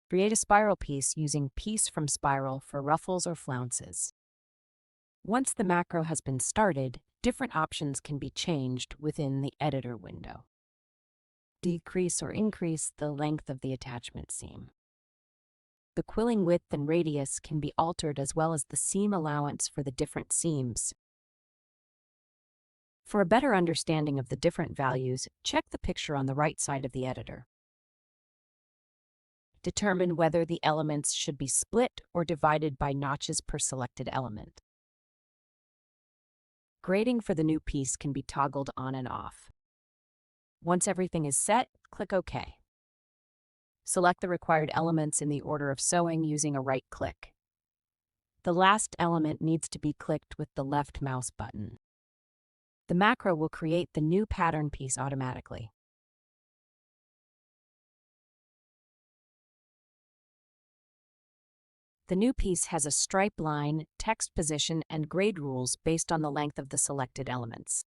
Create a spiral piece using piece from spiral for ruffles or flounces. Once the macro has been started, different options can be changed within the editor window. Decrease or increase the length of the attachment seam. The quilling width and radius can be altered as well as the seam allowance for the different seams. For a better understanding of the different values, check the picture on the right side of the editor. Determine whether the elements should be split or divided by notches per selected element. Grading for the new piece can be toggled on and off. Once everything is set, click OK. Select the required elements in the order of sewing using a right click. The last element needs to be clicked with the left mouse button. The macro will create the new pattern piece automatically. The new piece has a stripe line, text position, and grade rules based on the length of the selected elements.